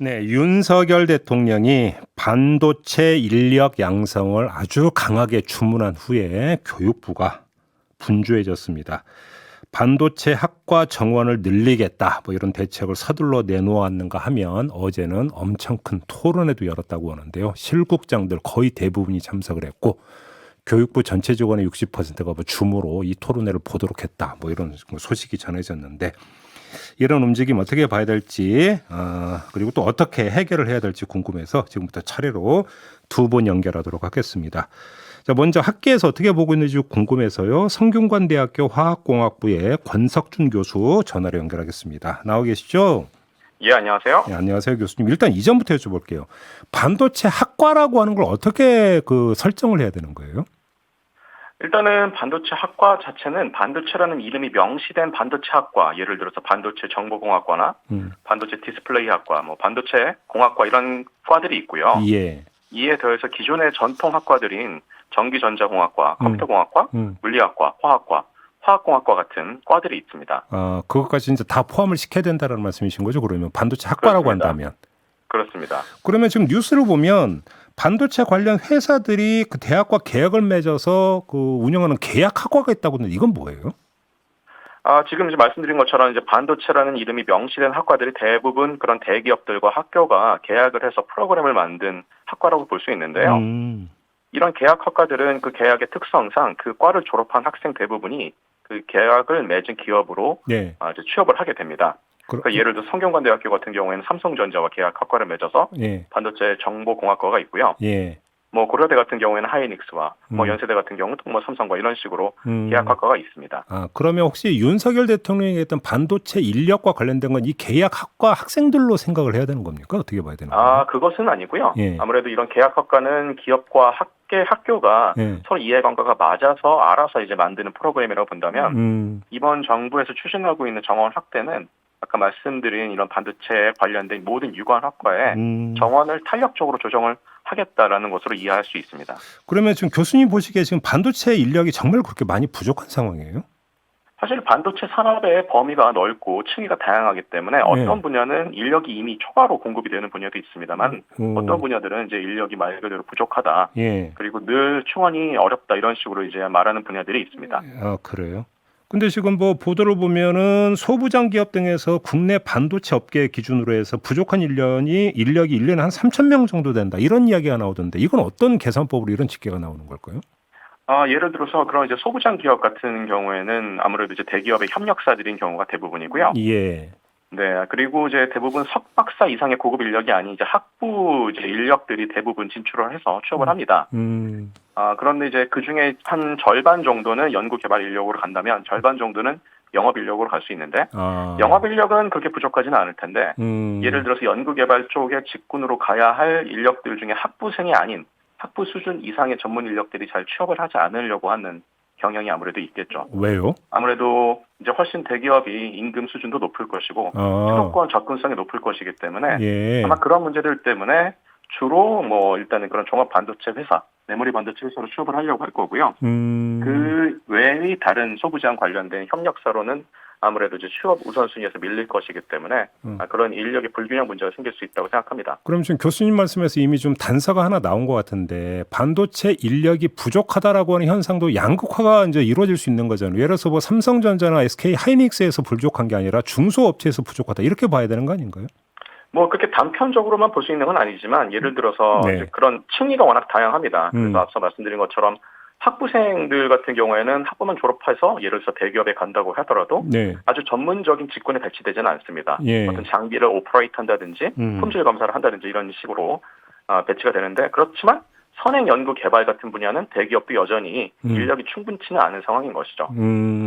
네, 윤석열 대통령이 반도체 인력 양성을 아주 강하게 주문한 후에 교육부가 분주해졌습니다. 반도체 학과 정원을 늘리겠다, 뭐 이런 대책을 서둘러 내놓았는가 하면 어제는 엄청 큰 토론회도 열었다고 하는데요. 실국장들 거의 대부분이 참석을 했고 교육부 전체 직원의 60%가 뭐 줌으로 이 토론회를 보도록 했다, 뭐 이런 소식이 전해졌는데 이런 움직임 어떻게 봐야 될지 그리고 또 어떻게 해결을 해야 될지 궁금해서 지금부터 차례로 두 분 연결하도록 하겠습니다. 자, 먼저 학계에서 어떻게 보고 있는지 궁금해서요. 성균관대학교 화학공학부의 권석준 교수 전화로 연결하겠습니다. 나와 계시죠? 예, 안녕하세요. 네, 안녕하세요, 교수님. 일단 이전부터 여쭤볼게요. 반도체 학과라고 하는 걸 어떻게 설정을 해야 되는 거예요? 일단은 반도체 학과 자체는 반도체라는 이름이 명시된 반도체 학과, 예를 들어서 반도체 정보공학과나 반도체 디스플레이 학과, 뭐 반도체 공학과 이런 과들이 있고요. 예. 이에 더해서 기존의 전통 학과들인 전기전자공학과, 컴퓨터공학과, 물리학과, 화학과, 화학공학과 같은 과들이 있습니다. 그것까지 이제 다 포함을 시켜야 된다는 말씀이신 거죠? 그러면 반도체 학과라고 그렇습니다. 한다면. 그렇습니다. 그러면 지금 뉴스를 보면 반도체 관련 회사들이 그 대학과 계약을 맺어서 운영하는 계약 학과가 있다고 하는데 이건 뭐예요? 지금 이제 말씀드린 것처럼 이제 반도체라는 이름이 명시된 학과들이 대부분 그런 대기업들과 학교가 계약을 해서 프로그램을 만든 학과라고 볼 수 있는데요. 이런 계약 학과들은 그 계약의 특성상 그 과를 졸업한 학생 대부분이 그 계약을 맺은 기업으로 네. 이제 취업을 하게 됩니다. 그러니까 예를 들어 성균관대학교 같은 경우에는 삼성전자와 계약 학과를 맺어서 예. 반도체 정보공학과가 있고요. 예. 뭐 고려대 같은 경우에는 하이닉스와 뭐 연세대 같은 경우는 또 뭐 삼성과 이런 식으로 계약 학과가 있습니다. 그러면 혹시 윤석열 대통령이 했던 반도체 인력과 관련된 건 이 계약 학과 학생들로 생각을 해야 되는 겁니까? 어떻게 봐야 되는 거예요? 그것은 아니고요. 예. 아무래도 이런 계약 학과는 기업과 학교가 예. 서로 이해관계가 맞아서 알아서 이제 만드는 프로그램이라고 본다면 이번 정부에서 추진하고 있는 정원 확대는 아까 말씀드린 이런 반도체에 관련된 모든 유관 학과에 정원을 탄력적으로 조정을 하겠다라는 것으로 이해할 수 있습니다. 그러면 지금 교수님 보시기에 지금 반도체 인력이 정말 그렇게 많이 부족한 상황이에요? 사실 반도체 산업의 범위가 넓고 층위가 다양하기 때문에 어떤 분야는 인력이 이미 초과로 공급이 되는 분야도 있습니다만 어떤 분야들은 이제 인력이 말 그대로 부족하다. 예. 그리고 늘 충원이 어렵다 이런 식으로 이제 말하는 분야들이 있습니다. 그래요? 근데 지금 뭐 보도를 보면은 소부장 기업 등에서 국내 반도체 업계 기준으로 해서 부족한 인력이 1년에 한 3,000명 정도 된다. 이런 이야기가 나오던데 이건 어떤 계산법으로 이런 집계가 나오는 걸까요? 예를 들어서 그런 이제 소부장 기업 같은 경우에는 아무래도 이제 대기업의 협력사들인 경우가 대부분이고요. 예. 네, 그리고 이제 대부분 석박사 이상의 고급 인력이 아닌 이제 학부 이제 인력들이 대부분 진출을 해서 취업을 합니다. 그런데 이제 그 중에 한 절반 정도는 연구개발 인력으로 간다면 절반 정도는 영업 인력으로 갈 수 있는데 영업 인력은 그렇게 부족하지는 않을 텐데 예를 들어서 연구개발 쪽에 직군으로 가야 할 인력들 중에 학부생이 아닌 학부 수준 이상의 전문 인력들이 잘 취업을 하지 않으려고 하는 경향이 아무래도 있겠죠. 왜요? 아무래도 이제 훨씬 대기업이 임금 수준도 높을 것이고 수도권 접근성이 높을 것이기 때문에 아마 그런 문제들 때문에 주로 뭐 일단은 그런 종합 반도체 회사, 메모리 반도체 회사로 취업을 하려고 할 거고요. 그 외의 다른 소부장 관련된 협력사로는 아무래도 이제 취업 우선순위에서 밀릴 것이기 때문에 그런 인력의 불균형 문제가 생길 수 있다고 생각합니다. 그럼 지금 교수님 말씀에서 이미 좀 단서가 하나 나온 것 같은데 반도체 인력이 부족하다라고 하는 현상도 양극화가 이제 이루어질 수 있는 거잖아요. 예를 들어서 뭐 삼성전자나 SK 하이닉스에서 부족한 게 아니라 중소업체에서 부족하다 이렇게 봐야 되는 거 아닌가요? 뭐 그렇게 단편적으로만 볼 수 있는 건 아니지만 예를 들어서 이제 그런 층위가 워낙 다양합니다. 그래서 앞서 말씀드린 것처럼 학부생들 같은 경우에는 학부만 졸업해서 예를 들어서 대기업에 간다고 하더라도 아주 전문적인 직군에 배치되지는 않습니다. 어떤 장비를 오퍼레이트 한다든지 품질 검사를 한다든지 이런 식으로 배치가 되는데 그렇지만 선행 연구 개발 같은 분야는 대기업도 여전히 인력이 충분치는 않은 상황인 것이죠.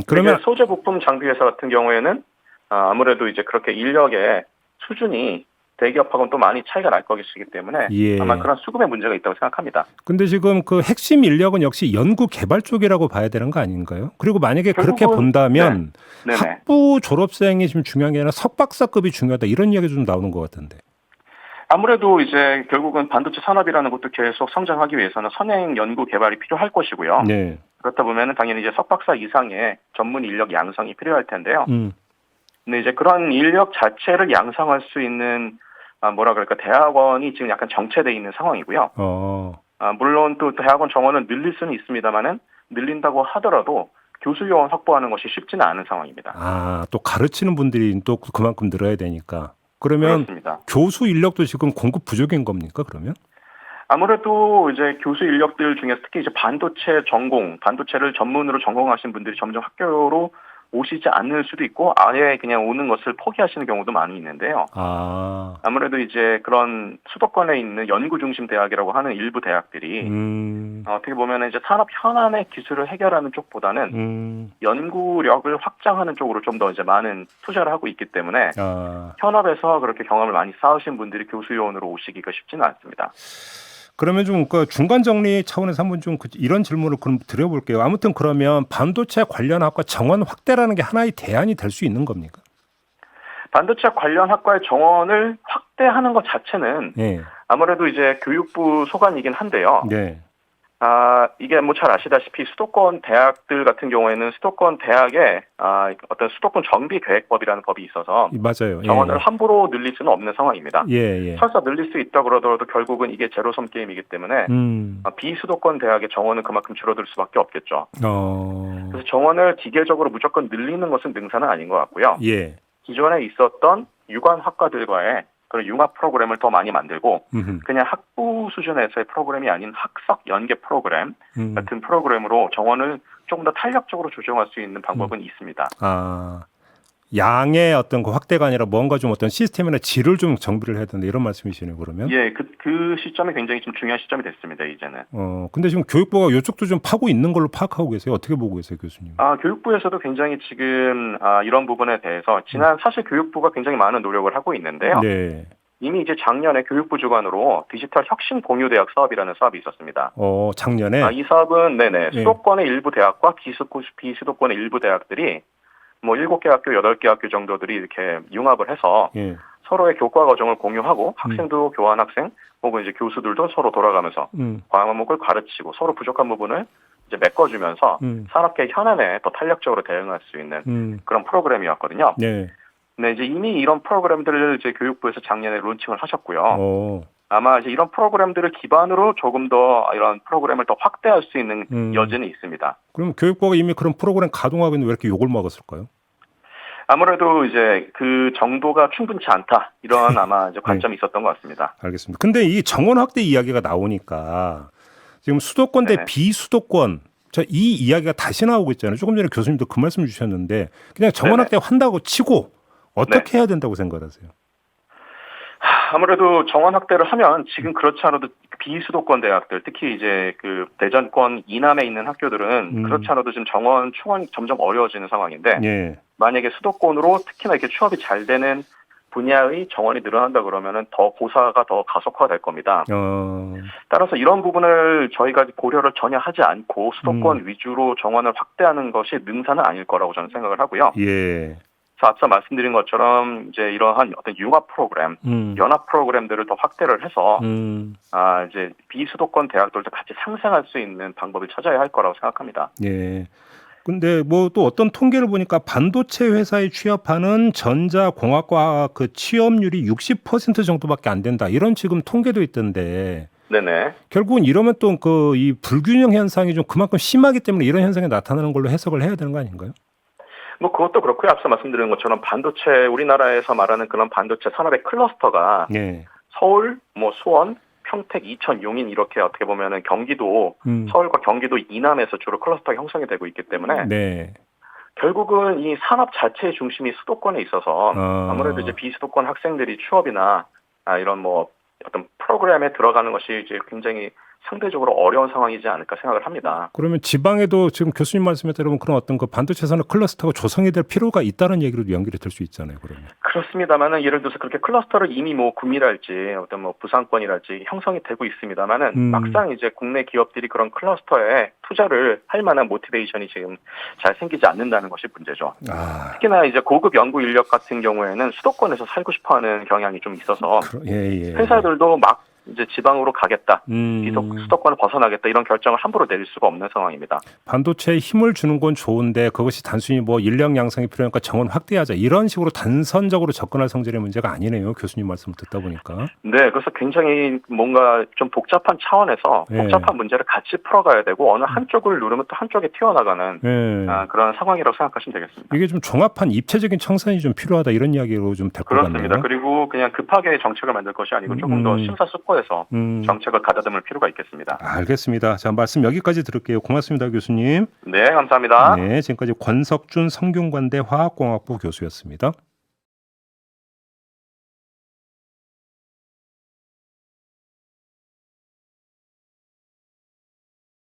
그러면 소재 부품 장비 회사 같은 경우에는 아무래도 이제 그렇게 인력의 수준이 대기업하고는 또 많이 차이가 날 것이기 때문에 아마 그런 수급의 문제가 있다고 생각합니다. 근데 지금 그 핵심 인력은 역시 연구 개발 쪽이라고 봐야 되는 거 아닌가요? 그리고 만약에 그렇게 본다면 학부 졸업생이 지금 중요한 게 아니라 석박사급이 중요하다 이런 이야기 좀 나오는 것 같은데. 아무래도 이제 결국은 반도체 산업이라는 것도 계속 성장하기 위해서는 선행 연구 개발이 필요할 것이고요. 그렇다 보면은 당연히 이제 석박사 이상의 전문 인력 양성이 필요할 텐데요. 근데 이제 그런 인력 자체를 양성할 수 있는 뭐라 그럴까, 대학원이 지금 약간 정체돼 있는 상황이고요. 물론 또 대학원 정원은 늘릴 수는 있습니다만은 늘린다고 하더라도 교수 요원 확보하는 것이 쉽지는 않은 상황입니다. 또 가르치는 분들이 또 그만큼 늘어야 되니까. 그러면 그렇습니다. 교수 인력도 지금 공급 부족인 겁니까, 그러면? 아무래도 이제 교수 인력들 중에서 특히 이제 반도체 전공, 반도체를 전문으로 전공하신 분들이 점점 학교로 오시지 않을 수도 있고 아예 그냥 오는 것을 포기하시는 경우도 많이 있는데요. 아무래도 이제 그런 수도권에 있는 연구 중심 대학이라고 하는 일부 대학들이 어떻게 보면 이제 산업 현안의 기술을 해결하는 쪽보다는 연구력을 확장하는 쪽으로 좀 더 이제 많은 투자를 하고 있기 때문에 현업에서 그렇게 경험을 많이 쌓으신 분들이 교수 요원으로 오시기가 쉽지는 않습니다. 그러면 좀 그 중간 정리 차원에서 한번 좀 이런 질문을 그럼 드려볼게요. 아무튼 그러면 반도체 관련 학과 정원 확대라는 게 하나의 대안이 될 수 있는 겁니까? 반도체 관련 학과의 정원을 확대하는 것 자체는 아무래도 이제 교육부 소관이긴 한데요. 이게 뭐 잘 아시다시피 수도권 대학들 같은 경우에는 수도권 대학에 어떤 수도권 정비 계획법이라는 법이 있어서 맞아요. 정원을 함부로 늘릴 수는 없는 상황입니다. 예. 설사 늘릴 수 있다 그러더라도 결국은 이게 제로섬 게임이기 때문에 비수도권 대학의 정원은 그만큼 줄어들 수밖에 없겠죠. 그래서 정원을 기계적으로 무조건 늘리는 것은 능사는 아닌 것 같고요. 기존에 있었던 유관 학과들과의 그런 융합 프로그램을 더 많이 만들고 그냥 학부 수준에서의 프로그램이 아닌 학석 연계 프로그램 같은 프로그램으로 정원을 조금 더 탄력적으로 조정할 수 있는 방법은 있습니다. 양의 어떤 그 확대가 아니라 뭔가 좀 어떤 시스템이나 질을 좀 정비를 해야 된다 이런 말씀이시네요, 그러면? 예, 그 시점이 굉장히 좀 중요한 시점이 됐습니다, 이제는. 근데 지금 교육부가 이쪽도 좀 파고 있는 걸로 파악하고 계세요. 어떻게 보고 계세요, 교수님? 교육부에서도 굉장히 지금 이런 부분에 대해서 사실 교육부가 굉장히 많은 노력을 하고 있는데요. 이미 이제 작년에 교육부 주관으로 디지털 혁신 공유대학 사업이라는 사업이 있었습니다. 작년에? 이 사업은 수도권의 일부 대학과 비수도권의 일부 대학들이 뭐 7개 학교, 8개 학교 정도들이 이렇게 융합을 해서 서로의 교과 과정을 공유하고 학생도 교환 학생 혹은 이제 교수들도 서로 돌아가면서 과목을 가르치고 서로 부족한 부분을 이제 메꿔주면서 산업계 현안에 더 탄력적으로 대응할 수 있는 그런 프로그램이었거든요. 이제 이미 이런 프로그램들을 이제 교육부에서 작년에 론칭을 하셨고요. 아마 이제 이런 프로그램들을 기반으로 조금 더 이런 프로그램을 더 확대할 수 있는 여지는 있습니다. 그럼 교육부가 이미 그런 프로그램 가동하고 있는데 왜 이렇게 욕을 먹었을까요? 아무래도 이제 그 정도가 충분치 않다 이런 아마 이제 관점이 있었던 것 같습니다. 알겠습니다. 근데 이 정원 확대 이야기가 나오니까 지금 수도권 대 비수도권 이 이야기가 다시 나오고 있잖아요. 조금 전에 교수님도 그 말씀 주셨는데 그냥 정원 확대 한다고 치고 어떻게 해야 된다고 생각하세요? 아무래도 정원 확대를 하면 지금 그렇지 않아도 비수도권 대학들, 특히 이제 그 대전권 이남에 있는 학교들은 그렇지 않아도 지금 정원 충원이 점점 어려워지는 상황인데 만약에 수도권으로 특히나 이렇게 취업이 잘 되는 분야의 정원이 늘어난다 그러면은 더 고사가 더 가속화될 겁니다. 따라서 이런 부분을 저희가 고려를 전혀 하지 않고 수도권 위주로 정원을 확대하는 것이 능사는 아닐 거라고 저는 생각을 하고요. 앞서 말씀드린 것처럼 이제 이러한 어떤 융합 프로그램, 연합 프로그램들을 더 확대를 해서 이제 비수도권 대학들도 같이 상생할 수 있는 방법을 찾아야 할 거라고 생각합니다. 근데 뭐 또 어떤 통계를 보니까 반도체 회사에 취업하는 전자공학과 그 취업률이 60% 정도밖에 안 된다. 이런 지금 통계도 있던데. 결국은 이러면 또 그 이 불균형 현상이 좀 그만큼 심하기 때문에 이런 현상이 나타나는 걸로 해석을 해야 되는 거 아닌가요? 뭐 그것도 그렇고요. 앞서 말씀드린 것처럼 반도체 우리나라에서 말하는 그런 반도체 산업의 클러스터가 서울, 뭐 수원, 평택, 이천, 용인 이렇게 어떻게 보면은 경기도 서울과 경기도 이남에서 주로 클러스터가 형성이 되고 있기 때문에 결국은 이 산업 자체의 중심이 수도권에 있어서 아무래도 이제 비수도권 학생들이 취업이나 이런 뭐 어떤 프로그램에 들어가는 것이 이제 굉장히 상대적으로 어려운 상황이지 않을까 생각을 합니다. 그러면 지방에도 지금 교수님 말씀에 따르면 그런 어떤 그 반도체 산업 클러스터가 조성이 될 필요가 있다는 얘기로 연결이 될 수 있잖아요. 그러면. 그렇습니다만은 예를 들어서 그렇게 클러스터를 이미 뭐 구미랄지 어떤 뭐 부산권이랄지 형성이 되고 있습니다만은 막상 이제 국내 기업들이 그런 클러스터에 투자를 할 만한 모티베이션이 지금 잘 생기지 않는다는 것이 문제죠. 특히나 이제 고급 연구 인력 같은 경우에는 수도권에서 살고 싶어하는 경향이 좀 있어서 회사들도 막 이제 지방으로 가겠다, 수도권을 벗어나겠다 이런 결정을 함부로 내릴 수가 없는 상황입니다. 반도체에 힘을 주는 건 좋은데 그것이 단순히 뭐 인력 양성이 필요하니까 정원 확대하자 이런 식으로 단선적으로 접근할 성질의 문제가 아니네요. 교수님 말씀을 듣다 보니까. 네, 그래서 굉장히 뭔가 좀 복잡한 차원에서 복잡한 문제를 같이 풀어가야 되고 어느 한쪽을 누르면 또 한쪽에 튀어나가는 그런 상황이라고 생각하시면 되겠습니다. 이게 좀 종합한 입체적인 청산이 좀 필요하다 이런 이야기로 좀 될 것 같네요. 그렇습니다. 그리고 그냥 급하게 정책을 만들 것이 아니고 조금 더 심사숙고해서 정책을 가다듬을 필요가 있겠습니다. 알겠습니다. 자, 말씀 여기까지 들을게요. 고맙습니다, 교수님. 네, 감사합니다. 네, 지금까지 권석준 성균관대 화학공학부 교수였습니다.